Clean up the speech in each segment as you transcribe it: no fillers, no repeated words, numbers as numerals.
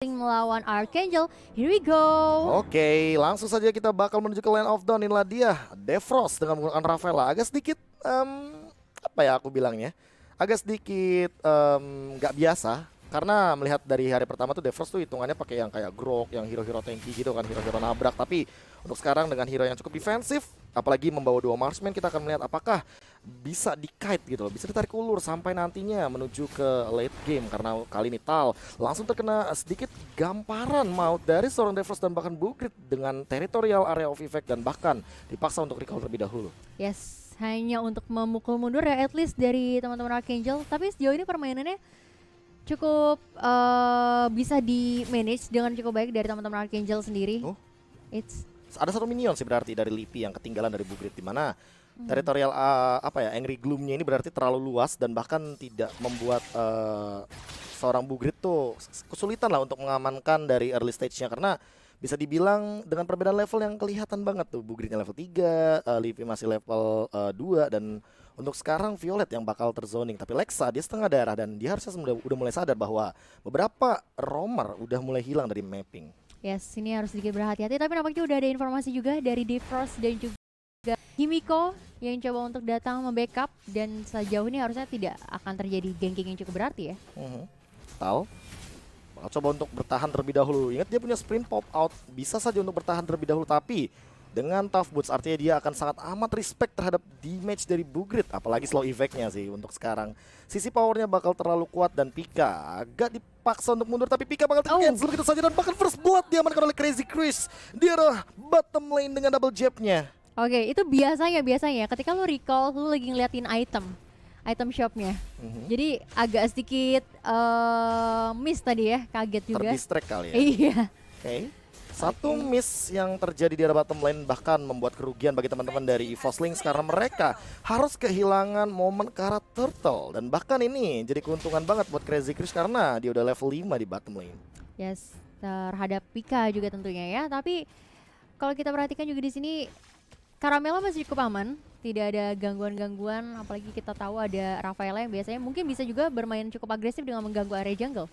melawan Archangel. Here we go. Oke, langsung saja kita bakal menuju ke Land of Dawn. Inilah dia, Defrost dengan menggunakan Rafaela. Agak sedikit, apa ya aku bilangnya, agak sedikit nggak biasa. Karena melihat dari hari pertama tuh Defrost tuh hitungannya pakai yang kayak Grok, yang hero-hero tanky gitu kan, hero-hero nabrak. Tapi untuk sekarang dengan hero yang cukup defensif, apalagi membawa dua marksman, kita akan melihat apakah bisa di-kite gitu loh, bisa ditarik ulur sampai nantinya menuju ke late game. Karena kali ini Tal langsung terkena sedikit gamparan maut dari seorang Defrost dan bahkan Bugrit dengan territorial area of effect dan bahkan dipaksa untuk recall terlebih dahulu. Yes, hanya untuk memukul mundur ya at least dari teman-teman Archangel. Tapi sejauh ini permainannya cukup bisa di-manage dengan cukup baik dari teman-teman Archangel sendiri. Oh. It's Ada satu minion sih berarti dari Lipi yang ketinggalan dari Bugrit, di mana territorial Angry Gloom-nya ini berarti terlalu luas dan bahkan tidak membuat seorang Bugrit tuh kesulitan lah untuk mengamankan dari early stage-nya, karena bisa dibilang dengan perbedaan level yang kelihatan banget tuh. Bugritnya level 3, Lipi masih level 2, dan untuk sekarang Violet yang bakal terzoning. Tapi Lexa dia setengah darah dan dia harusnya udah mulai sadar bahwa beberapa roamer udah mulai hilang dari mapping. yes, ini harus sedikit berhati-hati. Tapi nampaknya udah ada informasi juga dari Defrost dan juga Himiko yang coba untuk datang membackup, dan sejauh ini harusnya tidak akan terjadi ganking yang cukup berarti ya. Tal bakal coba untuk bertahan terlebih dahulu. Ingat dia punya sprint pop out, bisa saja untuk bertahan terlebih dahulu, tapi dengan tough boots artinya dia akan sangat amat respect terhadap damage dari Bugrit, apalagi slow effect-nya sih untuk sekarang. Sisi powernya bakal terlalu kuat dan Pika agak dipaksa untuk mundur, tapi Pika bakal cancel begitu saja dan bahkan first blood diamankan oleh Crazy Chris di arah bottom lane dengan double jab-nya. Oke, itu biasanya ketika lu recall, lu lagi ngeliatin item shopnya. Jadi agak sedikit miss tadi ya, kaget juga. Terdistract kali ya. Iya. Oke. Satu miss yang terjadi di arah bottom lane bahkan membuat kerugian bagi teman-teman dari EVOslings karena mereka harus kehilangan momen ke arah Turtle, dan bahkan ini jadi keuntungan banget buat Crazy Chris karena dia udah level 5 di bottom lane. Yes, terhadap Pika juga tentunya ya. Tapi kalau kita perhatikan juga di sini Caramela masih cukup aman, tidak ada gangguan-gangguan, apalagi kita tahu ada Rafaela yang biasanya mungkin bisa juga bermain cukup agresif dengan mengganggu area jungle.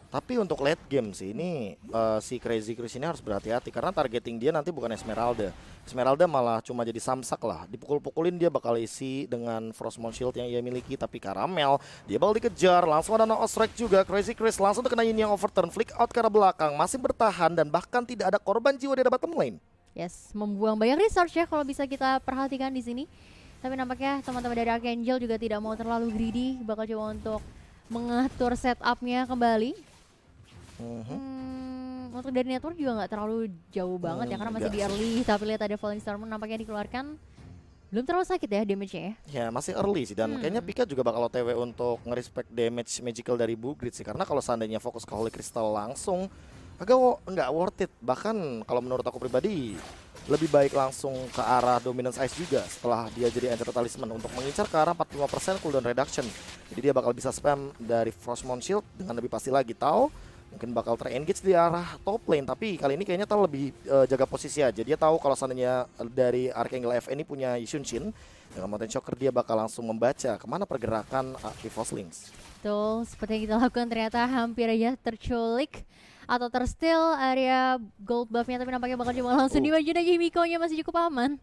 Tapi untuk late game sih ini si Crazy Chris ini harus berhati-hati karena targeting dia nanti bukan Esmeralda. Esmeralda malah cuma jadi samsak lah, dipukul-pukulin dia bakal isi dengan Frostmourne Shield yang ia miliki. Tapi Caramel dia bakal dikejar, langsung ada no strike juga. Crazy Chris langsung terkena Yin yang overturn, flick out ke arah belakang, masih bertahan dan bahkan tidak ada korban jiwa di bottom lane. Yes, membuang banyak resource ya kalau bisa kita perhatikan di sini. Tapi nampaknya teman-teman dari Archangel juga tidak mau terlalu greedy, bakal coba untuk mengatur setupnya kembali. Untuk dari network juga nggak terlalu jauh banget ya, karena masih di early. Tapi lihat ada Falling Star Moon nampaknya dikeluarkan, belum terlalu sakit ya damage-nya ya. Ya masih early sih, dan kayaknya Pika juga bakal OTW untuk nge-respect damage magical dari Bugrit sih, karena kalau seandainya fokus ke Holy Crystal langsung agak nggak worth it. Bahkan kalau menurut aku pribadi lebih baik langsung ke arah Dominance Ice juga setelah dia jadi Enchanted Talisman untuk mengincar ke arah 45% cooldown reduction. Jadi dia bakal bisa spam dari Frostmourne Shield dengan lebih pasti lagi. Tahu mungkin bakal ter-engage di arah top lane, tapi kali ini kayaknya Tal lebih jaga posisi aja. Dia tahu kalau seandainya dari Archangel FN ini punya Yunshin, dengan Mountain Shocker dia bakal langsung membaca kemana pergerakan EVOslings. Betul, seperti yang kita lakukan ternyata hampir aja terculik atau tersteal area gold buff-nya, tapi nampaknya bakal cuma langsung dimaju aja. Himiko-nya masih cukup aman.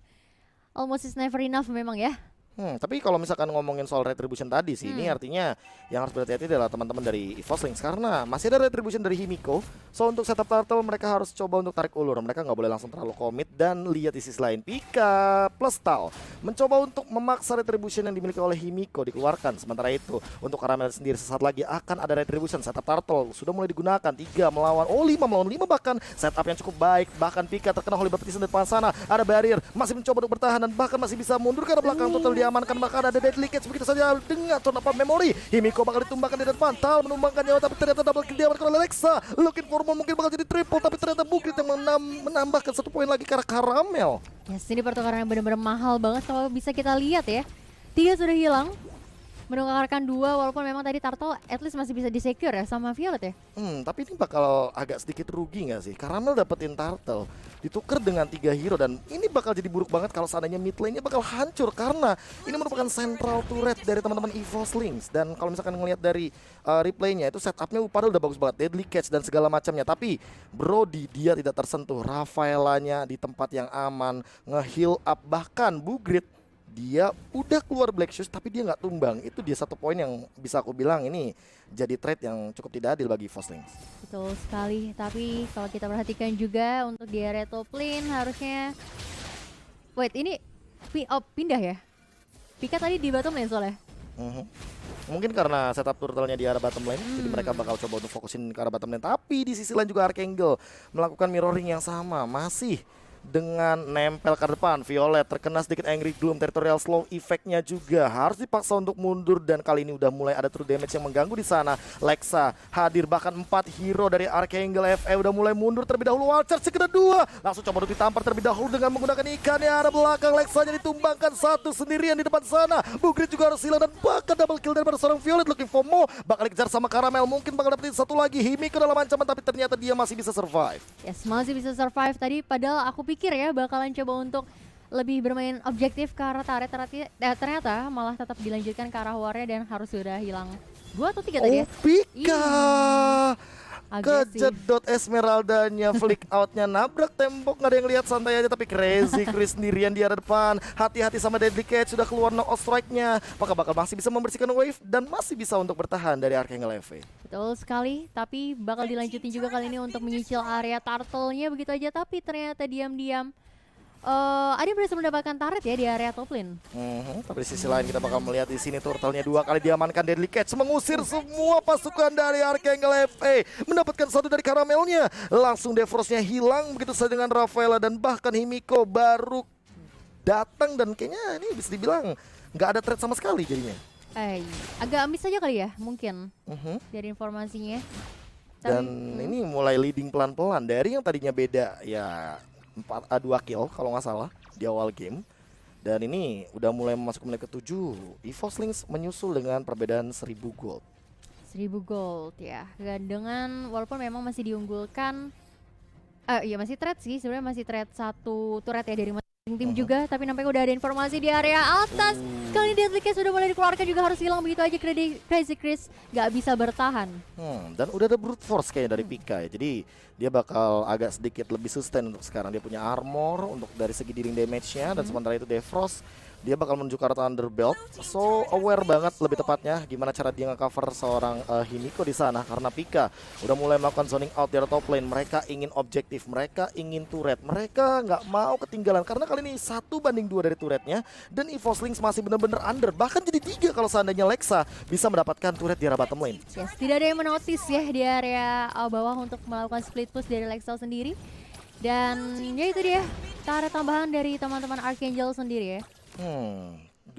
Almost is never enough memang ya. Tapi kalau misalkan ngomongin soal retribution tadi sih, ini artinya yang harus berhati-hati adalah teman-teman dari EVOslings karena masih ada retribution dari Himiko. So untuk setup turtle mereka harus coba untuk tarik ulur, mereka nggak boleh langsung terlalu komit. Dan lihat di sisi lain, Pika plus Tal mencoba untuk memaksa retribution yang dimiliki oleh Himiko dikeluarkan. Sementara itu untuk Caramel sendiri sesaat lagi akan ada retribution. Setup turtle sudah mulai digunakan, 5 melawan 5 bahkan setup yang cukup baik. Bahkan Pika terkena Holy Baptism dari depan sana, ada barrier, masih mencoba untuk bertahan dan bahkan masih bisa mundur ke arah belakang. Total diamankan, bahkan ada deadly catch begitu saja dengan turn up memory. Himiko bakal ditumbangkan di depan, Tal menumbangkan nyawa tapi ternyata double kill diamankan oleh Lexa. Looking for more, mungkin bakal jadi triple, tapi ternyata Bugrit yang menambahkan 1 poin lagi ke arah Caramel. Yes, ini pertukaran yang benar-benar mahal banget kalau bisa kita lihat ya. 3 sudah hilang. menukarkan dua, walaupun memang tadi Turtle at least masih bisa di-secure ya sama Violet ya. Tapi ini bakal agak sedikit rugi nggak sih? Caramel dapetin Turtle, ditukar dengan 3 hero, dan ini bakal jadi buruk banget kalau seandainya mid lane-nya bakal hancur karena ini merupakan central turret dari teman-teman EVOS Lynx. Dan kalau misalkan ngelihat dari replaynya itu setupnya padahal udah bagus banget, deadly catch dan segala macamnya, tapi Brody dia tidak tersentuh. Rafaelanya di tempat yang aman, nge-heal up, bahkan Bugrit dia udah keluar Black Shoes tapi dia nggak tumbang. Itu dia satu poin yang bisa aku bilang ini jadi trade yang cukup tidak adil bagi EVOS Lynx. Betul sekali, tapi kalau kita perhatikan juga untuk di area top lane harusnya ini pindah ya. Pika tadi di bottom lane soalnya. Mungkin karena setup turtle-nya di arah bottom lane, jadi mereka bakal coba untuk fokusin ke arah bottom lane. Tapi di sisi lain juga Archangel melakukan mirroring yang sama, masih dengan nempel ke depan. Violet terkena sedikit Angry Gloom, territorial slow effect-nya juga harus dipaksa untuk mundur, dan kali ini udah mulai ada true damage yang mengganggu di sana. Lexa hadir, bahkan 4 hero dari Archangel FE udah mulai mundur terlebih dahulu. Walcher kedua langsung coba untuk ditampar terlebih dahulu dengan menggunakan ikan di arah belakang. Lexanya ditumbangkan satu sendirian di depan sana. Bugrit juga harus hilang dan bahkan double kill daripada seorang Violet. Looking for more, bakal dikejar sama Caramel, mungkin bakal dapetin satu lagi. Himiko dalam ancaman tapi ternyata dia masih bisa survive. Yes, masih bisa survive tadi, padahal aku pikir ya bakalan coba untuk lebih bermain objektif ke arah turret, ternyata malah tetap dilanjutkan ke arah warnya dan harus sudah hilang 2 atau 3 tadi ya. Pika Agresif. kejedot Esmeraldanya, flick outnya nabrak tembok, nggak ada yang lihat, santai aja. Tapi Crazy Chris sendirian di arah depan, hati-hati sama Deadly Catch, sudah keluar knock strike-nya. Apakah bakal masih bisa membersihkan wave dan masih bisa untuk bertahan dari Archangel FE? Betul sekali, tapi bakal dilanjutin juga kali ini untuk menyicil area turtle-nya begitu aja, tapi ternyata diam-diam ada yang berhasil mendapatkan turret ya di area top lane. Tapi di sisi lain kita bakal melihat di sini turtle-nya 2 kali diamankan. Deadly Catch mengusir semua pasukan dari Archangel FE, mendapatkan satu dari Caramelnya. Langsung Defrost-nya hilang begitu saja dengan Rafaela, dan bahkan Himiko baru datang dan kayaknya ini bisa dibilang nggak ada threat sama sekali jadinya. Agak miss aja kali ya mungkin dari informasinya. Dan ini mulai leading pelan-pelan dari yang tadinya beda ya 2 kill kalau nggak salah di awal game. Dan ini udah mulai masuk ke menit ke-7. EVOS Lynx menyusul dengan perbedaan 1000 gold. 1000 gold ya. Dan dengan walaupun memang masih diunggulkan iya masih trade sih, sebenarnya masih trade satu turret ya dari masing-masing tim juga, tapi nampaknya udah ada informasi di area atas. Kali ini Deadly Catch sudah mulai dikeluarkan juga harus hilang begitu aja. Crazy Chris nggak bisa bertahan. Dan udah ada brute force kayaknya dari Pika ya. Jadi dia bakal agak sedikit lebih sustain untuk sekarang. Dia punya armor untuk dari segi dealing damage-nya, dan sementara itu Defrost dia bakal menuju ke arah Thunderbolt. So aware banget lebih tepatnya gimana cara dia nge-cover seorang Himiko di sana, karena Pika udah mulai melakukan zoning out di arah top lane. Mereka ingin objektif, mereka ingin turret, mereka nggak mau ketinggalan karena kali ini 1-2 dari turretnya, dan EVOS Lynx masih benar-benar under, bahkan jadi 3 kalau seandainya Lexa bisa mendapatkan turret di arah bottom lane. Yes, tidak ada yang menotis ya di area bawah untuk melakukan split push dari Lexa sendiri. Dan ya itu dia, cara tambahan dari teman-teman Archangel sendiri ya. 2-3,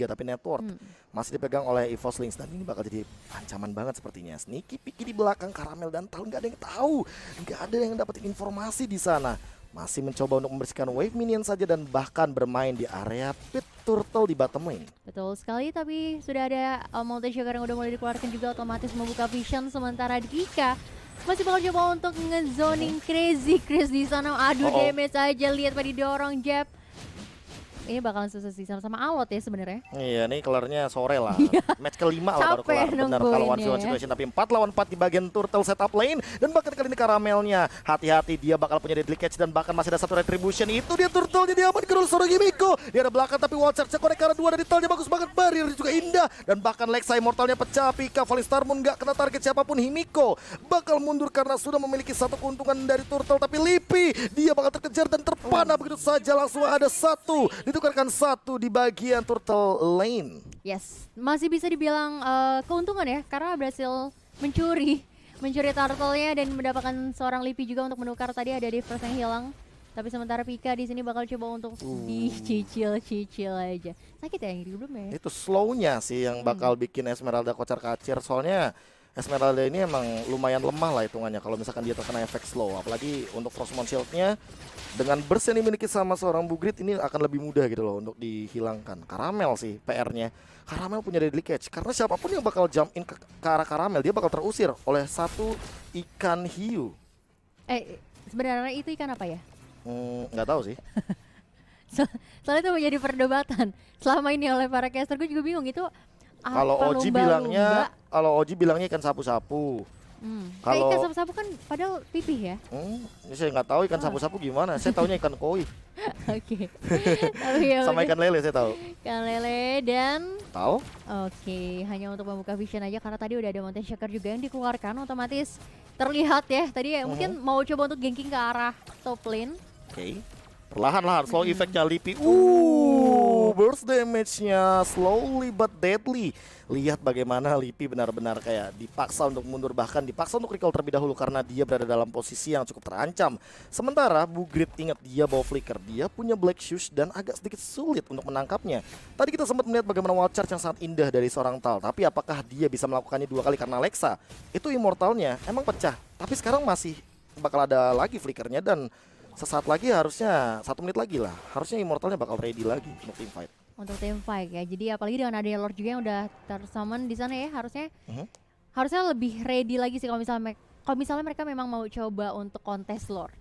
tapi network masih dipegang oleh EVOS Lynx, dan ini bakal jadi ancaman banget sepertinya. Sneaky Picky di belakang Caramel dan Tal, nggak ada yang tahu, nggak ada yang dapat informasi di sana. Masih mencoba untuk membersihkan wave minion saja dan bahkan bermain di area pit turtle di bottom lane. Betul sekali, tapi sudah ada multi sugar yang udah mulai dikeluarkan juga, otomatis membuka vision. Sementara Dika masih bakal coba untuk nge-zoning Crazy Chris di sana. Aduh, damage aja, lihat pada didorong Jeb. Ini bakalan susah sih sama Alot ya sebenarnya. Iya, nih kelarnya sore lah. Match kelima lah baru kelar. Benar kalau one situation, tapi 4-lawan-4 di bagian turtle setup lane, dan bahkan kali ini Caramelnya hati-hati, dia bakal punya Deadly Catch dan bahkan masih ada satu retribution. Itu dia turtle jadi aman ke seorang Himiko. Dia ada belakang tapi Walcher connect ke arah 2 dari Talnya bagus banget, barrier juga indah, dan bahkan Lexa Immortalnya pecah. Pika Falling Star Moon nggak kena target siapapun. Himiko bakal mundur karena sudah memiliki satu keuntungan dari turtle, tapi Lipi dia bakal terkejar dan terpana begitu saja. Langsung ada satu ditukarkan satu di bagian turtle lane. Yes, masih bisa dibilang keuntungan ya, karena berhasil mencuri turtle-nya dan mendapatkan seorang Lipi juga untuk menukar. Tadi ada Defrost yang hilang, tapi sementara Pika di sini bakal coba untuk dicicil aja. Sakit ya yang belum ya? Itu slow-nya sih yang bakal bikin Esmeralda kocar-kacir, soalnya Esmeralda ini emang lumayan lemah lah hitungannya kalau misalkan dia terkena efek slow. Apalagi untuk Frostmourne Shield-nya dengan burst yang dimiliki sama seorang Bugrit ini akan lebih mudah gitu loh untuk dihilangkan. Karamel sih PR-nya. Karamel punya deadly catch karena siapapun yang bakal jump in ke arah Karamel dia bakal terusir oleh satu ikan hiu. Sebenarnya itu ikan apa ya? Nggak tahu sih. Soalnya itu menjadi perdebatan selama ini oleh para caster. Gue juga bingung itu Kalau apa, Oji bilangnya ikan sapu-sapu. Kayak ikan sapu-sapu kan padahal pipih ya. Saya nggak tahu ikan sapu-sapu gimana. Saya taunya ikan koi. Oke. Ya sama ikan lele saya tahu. Ikan lele dan tahu. Oke, hanya untuk membuka vision aja karena tadi udah ada Mountain Shocker juga yang dikeluarkan, otomatis terlihat ya. Tadi mungkin mau coba untuk ganking ke arah top lane. Oke. Perlahan-lahan slow effect-nya Lipi. Burst damage-nya slowly but deadly. Lihat bagaimana Lipi benar-benar kayak dipaksa untuk mundur, bahkan dipaksa untuk recall terlebih dahulu karena dia berada dalam posisi yang cukup terancam. Sementara Bugrit ingat dia bawa flicker, dia punya Black Shoes dan agak sedikit sulit untuk menangkapnya. Tadi kita sempat melihat bagaimana wall charge yang sangat indah dari seorang Tal, tapi apakah dia bisa melakukannya 2 kali karena Alexa? Itu immortalnya emang pecah, tapi sekarang masih bakal ada lagi flickernya dan sesaat lagi harusnya 1 menit lagi lah. Harusnya Immortalnya bakal ready lagi untuk team fight. Untuk team fight ya. Jadi apalagi dengan adanya Lord juga yang udah tersummon di sana ya, harusnya lebih ready lagi sih kalau misalnya mereka memang mau coba untuk kontes Lord.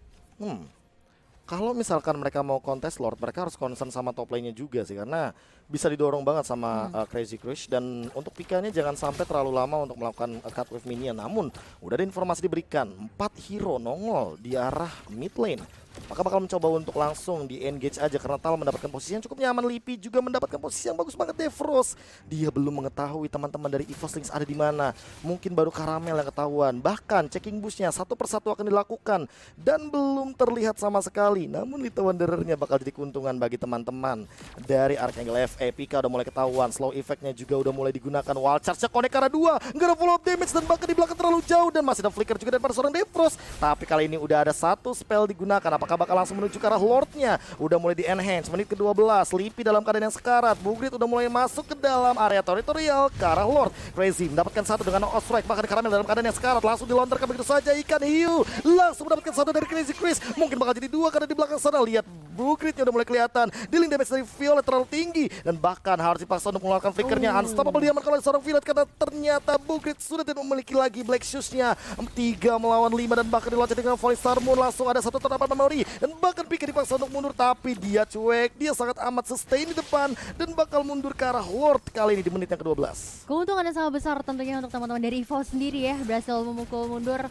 Kalau misalkan mereka mau kontes Lord, mereka harus concern sama top lane-nya juga sih, karena bisa didorong banget sama Crazy Crush. Dan untuk pikanya jangan sampai terlalu lama untuk melakukan cut with minion. Namun udah ada informasi diberikan, 4 hero nongol di arah mid lane. Maka bakal mencoba untuk langsung di engage aja karena Tal mendapatkan posisi yang cukup nyaman. Lipi juga mendapatkan posisi yang bagus banget. Defrost, dia belum mengetahui teman-teman dari EVOS Lynx ada di mana. Mungkin baru Karamel yang ketahuan. Bahkan checking bushnya satu persatu akan dilakukan dan belum terlihat sama sekali. Namun Little Wanderer-nya bakal jadi keuntungan bagi teman-teman dari Archangel FA. Pika udah mulai ketahuan, slow effect-nya juga udah mulai digunakan. Wall charge-nya connect ke arah 2, nggak ada follow up damage dan bahkan di belakang terlalu jauh dan masih ada flicker juga daripada seorang Defrost. Tapi kali ini udah ada satu spell digunakan. Apakah bakal langsung menuju ke arah Lord-nya? Udah mulai di enhance, menit ke-12. Lipi dalam keadaan yang sekarat. Bugrit udah mulai masuk ke dalam area teritorial ke arah Lord. Crazy mendapatkan satu dengan Ostrike, bahkan Karamel dalam keadaan yang sekarat langsung dilontarkan begitu saja. Ikan hiu langsung mendapatkan satu dari Crazy Chris. Mungkin bakal jadi 2 karena di belakang sana lihat Bugritnya udah mulai kelihatan. Dealing damage dari Violet terlalu tinggi dan bahkan harus dipaksa untuk mengeluarkan flickernya. Unstoppable diamankan oleh seorang Violet karena ternyata Bugrit sudah tidak memiliki lagi Black Shoes-nya. 3 melawan 5 dan bahkan diloncat dengan Volley Star Moon. Langsung ada satu terapan memori dan bahkan Pika dipaksa untuk mundur, tapi dia cuek. Dia sangat amat sustain di depan dan bakal mundur ke arah Lord kali ini di menit yang ke-12. Keuntungan yang sangat besar tentunya untuk teman-teman dari EVOS sendiri ya, berhasil memukul mundur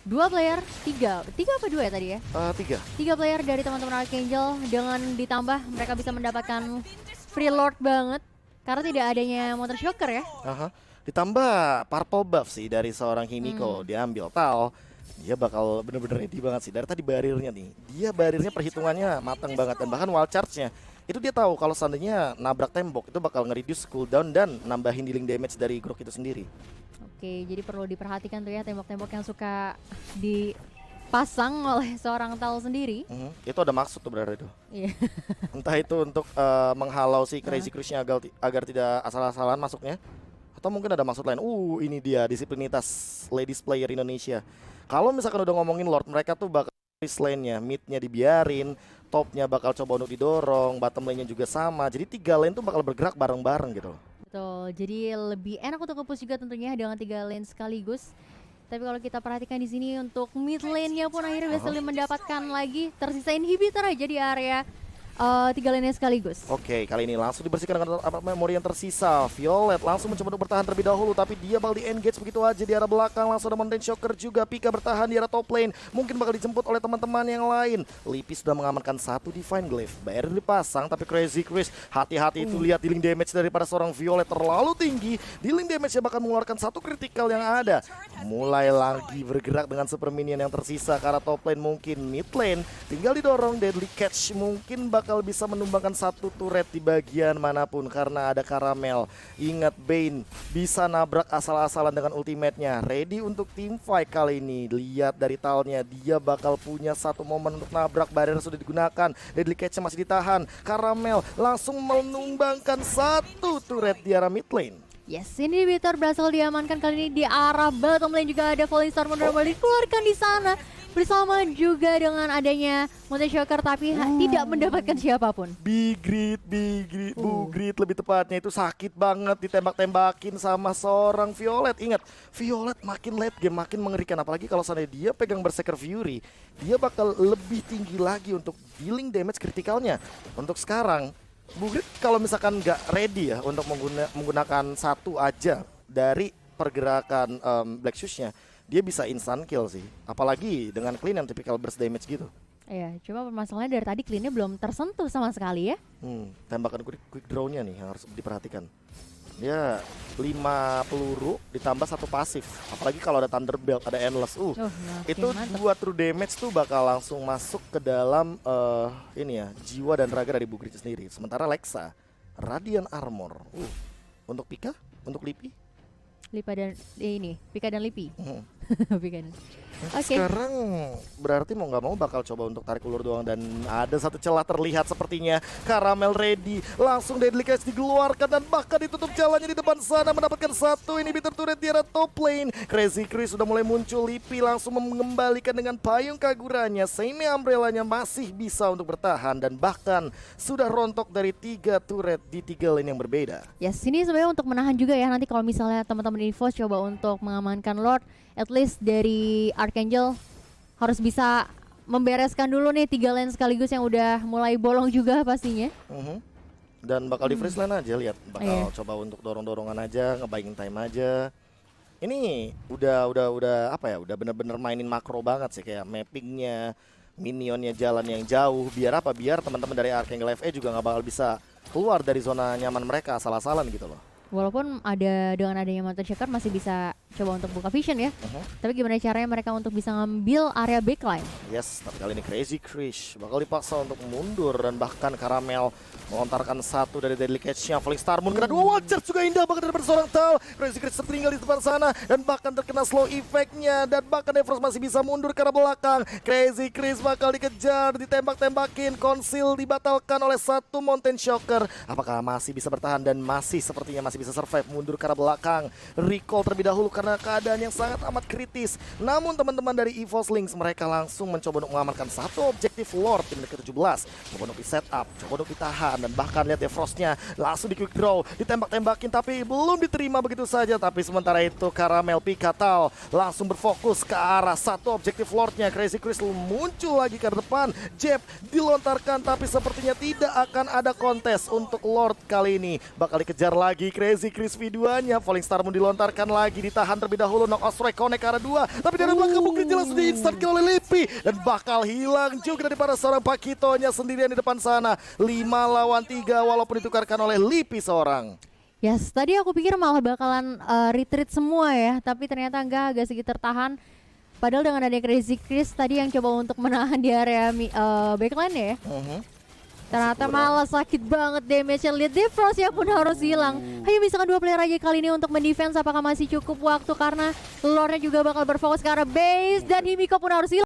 2 player, 3 apa 2 ya tadi ya? 3 player dari teman-teman Archangel, dengan ditambah mereka bisa mendapatkan free Lord banget karena tidak adanya Mountain Shocker ya. Ditambah purple buff sih dari seorang Himiko, diambil Tal. Dia bakal bener-bener ready banget sih. Dari tadi barirnya nih, dia barirnya perhitungannya matang banget. Dan bahkan wall charge-nya itu dia tahu kalau seandainya nabrak tembok itu bakal nge-reduce cooldown dan nambahin dealing damage dari Grok itu sendiri. Oke, jadi perlu diperhatikan tuh ya tembok-tembok yang suka dipasang oleh seorang Tal sendiri. Itu ada maksud tuh berarti itu. Iya. Entah itu untuk menghalau si Crazy Crush-nya agar tidak asal-asalan masuknya, atau mungkin ada maksud lain. Ini dia disiplinitas ladies player Indonesia. Kalau misalkan udah ngomongin Lord, mereka tuh bakal lane-nya, mid-nya dibiarin, top-nya bakal coba untuk didorong, bottom lane-nya juga sama. Jadi 3 lane tuh bakal bergerak bareng-bareng gitu. Betul, jadi lebih enak untuk nge-push juga tentunya dengan 3 lane sekaligus. Tapi kalau kita perhatikan di sini untuk mid lane-nya pun akhirnya berhasil mendapatkan lagi tersisa inhibitor aja di area 3 lane sekaligus. Oke, kali ini langsung dibersihkan dengan memori yang tersisa. Violet langsung mencoba untuk bertahan terlebih dahulu, tapi dia bakal di-engage begitu aja di arah belakang. Langsung ada Mountain Shocker juga. Pika bertahan di arah top lane, mungkin bakal dijemput oleh teman-teman yang lain. Lipi sudah mengamankan satu Divine Glaive, barrier dipasang, tapi Crazy Chris hati-hati itu. Lihat dealing damage daripada seorang Violet terlalu tinggi. Dealing damage-nya bahkan mengeluarkan satu critical yang ada. Mulai lagi bergerak dengan super minion yang tersisa ke arah top lane, mungkin mid lane. Tinggal didorong deadly catch, mungkin bakal bisa menumbangkan satu turret di bagian manapun karena ada Karamel. Ingat Bane bisa nabrak asal-asalan dengan ultimate-nya. Ready untuk team fight kali ini. Lihat dari Talnya, dia bakal punya satu momen untuk nabrak. Barrier sudah digunakan, deadly catch-nya masih ditahan. Karamel langsung menumbangkan satu turret di arah mid lane. Yes, inhibitor berhasil diamankan kali ini di arah bottom lane, juga ada Falling Star Moon dikeluarkan di sana bersama juga dengan adanya Mountain Shocker, tapi tidak mendapatkan siapapun. Big Grid, Bu Grid lebih tepatnya itu sakit banget ditembak-tembakin sama seorang Violet. Ingat, Violet makin late game makin mengerikan, apalagi kalau seandainya dia pegang Berserker Fury, dia bakal lebih tinggi lagi untuk dealing damage kritikalnya. Untuk sekarang, Bu Grid kalau misalkan nggak ready ya untuk menggunakan satu aja dari pergerakan Black Shoes-nya, dia bisa instant kill sih, apalagi dengan clean yang typical burst damage gitu. Iya, cuma permasalahannya dari tadi clean-nya belum tersentuh sama sekali ya. Tembakan quick draw-nya nih yang harus diperhatikan. Dia 5 peluru ditambah 1 pasif, apalagi kalau ada Thunderbelt, ada Endless. Itu mantep. 2 true damage tuh bakal langsung masuk ke dalam ini ya, jiwa dan raga dari Bugrit sendiri. Sementara Lexa, Radiant Armor. Untuk Pika, untuk Lipi. Pika dan Lipi. Pika dan. Oke. Sekarang berarti mau nggak mau bakal coba untuk tarik ulur doang, dan ada satu celah terlihat sepertinya. Caramel ready, langsung Deadly Catch dikeluarkan dan bahkan ditutup jalannya di depan sana, mendapatkan satu inhibitor turret di arah top lane. Crazy Chris sudah mulai muncul, Lipi langsung mengembalikan dengan payung kagurannya. Semi Umbrella-nya masih bisa untuk bertahan dan bahkan sudah rontok dari 3 turret di 3 lane yang berbeda. Yes, ini sebenarnya untuk menahan juga ya, nanti kalau misalnya teman-teman EVOS coba untuk mengamankan Lord, at least dari Archangel harus bisa membereskan dulu nih 3 lane sekaligus yang udah mulai bolong juga pastinya. Dan bakal di freeze lane aja, lihat bakal coba untuk dorong-dorongan aja, ngebuying time aja. Ini udah apa ya, udah bener-bener mainin makro banget sih, kayak mappingnya, minionnya jalan yang jauh, biar apa, biar teman-teman dari Archangel FE juga nggak bakal bisa keluar dari zona nyaman mereka asal-asalan gitu loh. Walaupun dengan adanya Mountain Shaker masih bisa coba untuk buka vision ya. Tapi gimana caranya mereka untuk bisa ngambil area backline? Yes, tapi kali ini Crazy Krish bakal dipaksa untuk mundur, dan bahkan Caramel melontarkan satu dari Deadly Catch-nya. Falling Star Moon kena 2 wall charge juga indah banget dari seorang Tal. Crazy Krish tertinggal di depan sana dan bahkan terkena slow effect-nya, dan bahkan Evros masih bisa mundur ke arah belakang. Crazy Krish bakal dikejar, ditembak-tembakin, Conceal dibatalkan oleh satu Mountain Shocker. Apakah masih bisa bertahan dan masih sepertinya masih bisa survive mundur ke arah belakang. Recall terlebih dahulu karena keadaan yang sangat amat kritis. Namun teman-teman dari EVOS Lynx mereka langsung mencoba untuk mengamankan satu objektif Lord tim ke-17. Coba untuk di setup, coba untuk ditahan, dan bahkan lihat ya Frostnya langsung di quick draw, ditembak-tembakin tapi belum diterima begitu saja. Tapi sementara itu Caramel Pikatal langsung berfokus ke arah satu objektif Lordnya. Crazy Chris muncul lagi ke depan, jab dilontarkan tapi sepertinya tidak akan ada kontes untuk Lord kali ini. Bakal dikejar lagi Crazy Chris V2-nya. Falling Star Moon dilontarkan lagi, ditahan terlebih dahulu, knock out strike connect ke arah 2, tapi dari belakang mungkin langsung di instant kill oleh Lipi, dan bakal hilang juga daripada seorang Pakitonya sendirian di depan sana. 5 lawan 3 walaupun ditukarkan oleh Lipi seorang. Yes, tadi aku pikir malah bakalan retreat semua ya, tapi ternyata enggak, agak sedikit tertahan. Padahal dengan ada Crazy Chris tadi yang coba untuk menahan di area backline ya. Ternyata malah sakit banget damage-nya. Lihat Defrost ya pun harus hilang. Hanya misalkan 2 player aja kali ini untuk mendefense. Apakah masih cukup waktu, karena Lordnya juga bakal berfokus ke arah base dan Himiko pun harus hilang.